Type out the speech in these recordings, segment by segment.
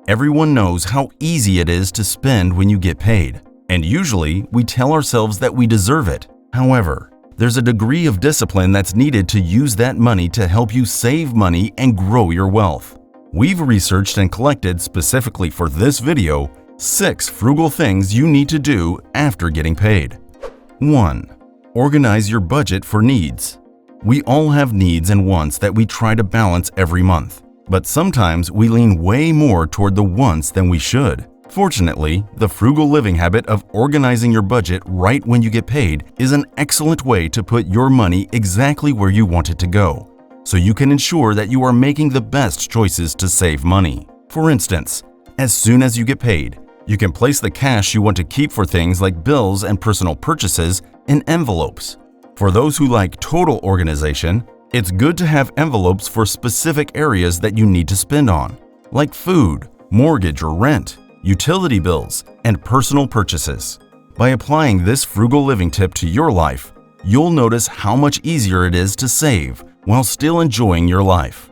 Everyone knows how easy it is to spend when you get paid, and usually we tell ourselves that we deserve it. However, there's a degree of discipline that's needed to use that money to help you save money and grow your wealth. We've researched and collected specifically for this video 6 frugal things you need to do after getting paid. 1. Organize your budget for needs. We all have needs and wants that we try to balance every month, but sometimes we lean way more toward the wants than we should. Fortunately, the frugal living habit of organizing your budget right when you get paid is an excellent way to put your money exactly where you want it to go, so you can ensure that you are making the best choices to save money. For instance, as soon as you get paid, you can place the cash you want to keep for things like bills and personal purchases in envelopes. For those who like total organization, it's good to have envelopes for specific areas that you need to spend on, like food, mortgage or rent, utility bills, and personal purchases. By applying this frugal living tip to your life, you'll notice how much easier it is to save while still enjoying your life.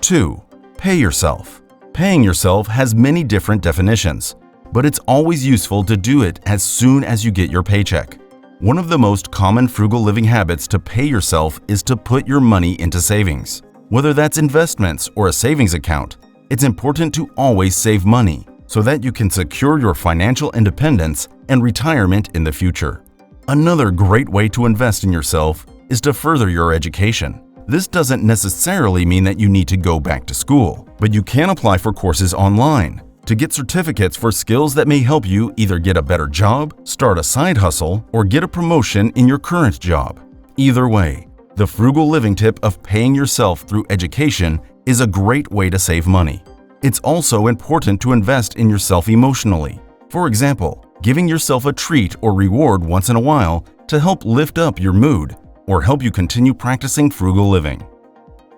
2. Pay yourself. Paying yourself has many different definitions, but it's always useful to do it as soon as you get your paycheck. One of the most common frugal living habits to pay yourself is to put your money into savings. Whether that's investments or a savings account, it's important to always save money so that you can secure your financial independence and retirement in the future. Another great way to invest in yourself is to further your education. This doesn't necessarily mean that you need to go back to school, but you can apply for courses online to get certificates for skills that may help you either get a better job, start a side hustle, or get a promotion in your current job. Either way, the frugal living tip of paying yourself through education is a great way to save money. It's also important to invest in yourself emotionally. For example, giving yourself a treat or reward once in a while to help lift up your mood or help you continue practicing frugal living.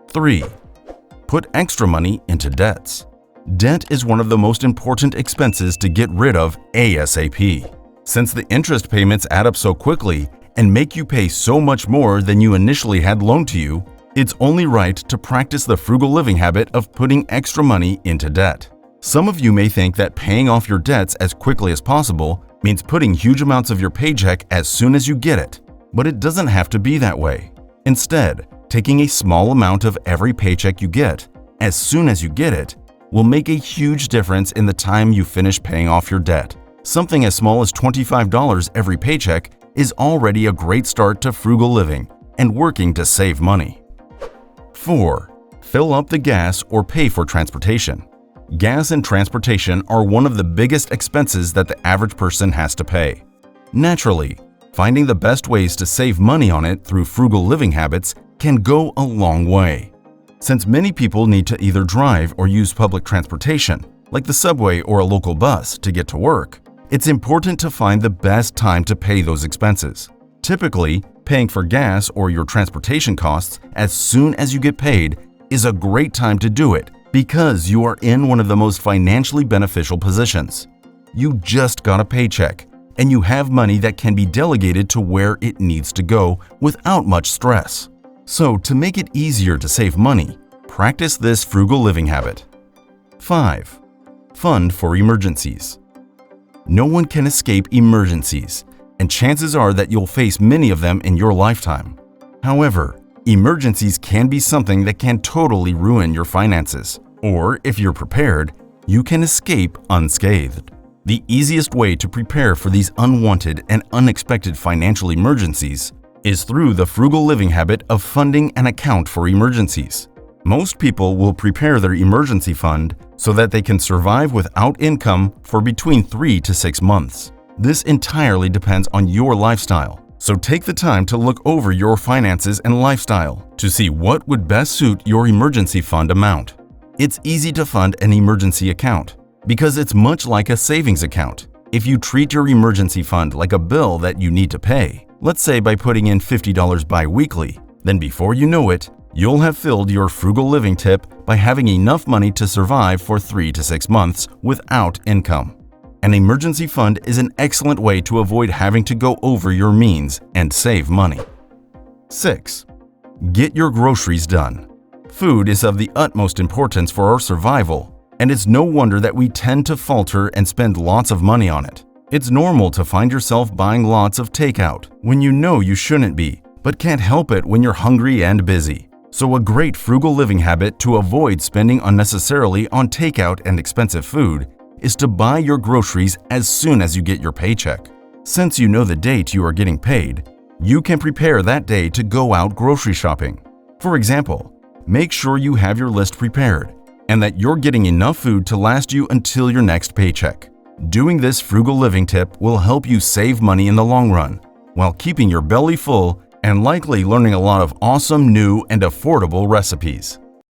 3. Put extra money into debts. Debt is one of the most important expenses to get rid of ASAP. Since the interest payments add up so quickly and make you pay so much more than you initially had loaned to you, it's only right to practice the frugal living habit of putting extra money into debt. Some of you may think that paying off your debts as quickly as possible means putting huge amounts of your paycheck as soon as you get it, but it doesn't have to be that way. Instead, taking a small amount of every paycheck you get, as soon as you get it, will make a huge difference in the time you finish paying off your debt. Something as small as $25 every paycheck is already a great start to frugal living and working to save money. 4. Fill up the gas or pay for transportation. Gas and transportation are one of the biggest expenses that the average person has to pay. Naturally, finding the best ways to save money on it through frugal living habits can go a long way. Since many people need to either drive or use public transportation, like the subway or a local bus, to get to work, it's important to find the best time to pay those expenses. Typically, paying for gas or your transportation costs as soon as you get paid is a great time to do it because you are in one of the most financially beneficial positions. You just got a paycheck, and you have money that can be delegated to where it needs to go without much stress. So, to make it easier to save money, practice this frugal living habit. 5. Fund for emergencies. No one can escape emergencies, and chances are that you'll face many of them in your lifetime. However, emergencies can be something that can totally ruin your finances, or if you're prepared, you can escape unscathed. The easiest way to prepare for these unwanted and unexpected financial emergencies is through the frugal living habit of funding an account for emergencies. Most people will prepare their emergency fund so that they can survive without income for between 3 to 6 months. This entirely depends on your lifestyle, so take the time to look over your finances and lifestyle to see what would best suit your emergency fund amount. It's easy to fund an emergency account because it's much like a savings account. If you treat your emergency fund like a bill that you need to pay, let's say by putting in $50 bi-weekly, then before you know it, you'll have filled your frugal living tip by having enough money to survive for 3 to 6 months without income. An emergency fund is an excellent way to avoid having to go over your means and save money. 6. Get your groceries done. Food is of the utmost importance for our survival, and it's no wonder that we tend to falter and spend lots of money on it. It's normal to find yourself buying lots of takeout when you know you shouldn't be, but can't help it when you're hungry and busy. So a great frugal living habit to avoid spending unnecessarily on takeout and expensive food is to buy your groceries as soon as you get your paycheck. Since you know the date you are getting paid, you can prepare that day to go out grocery shopping. For example, make sure you have your list prepared and that you're getting enough food to last you until your next paycheck. Doing this frugal living tip will help you save money in the long run while keeping your belly full and likely learning a lot of awesome new and affordable recipes.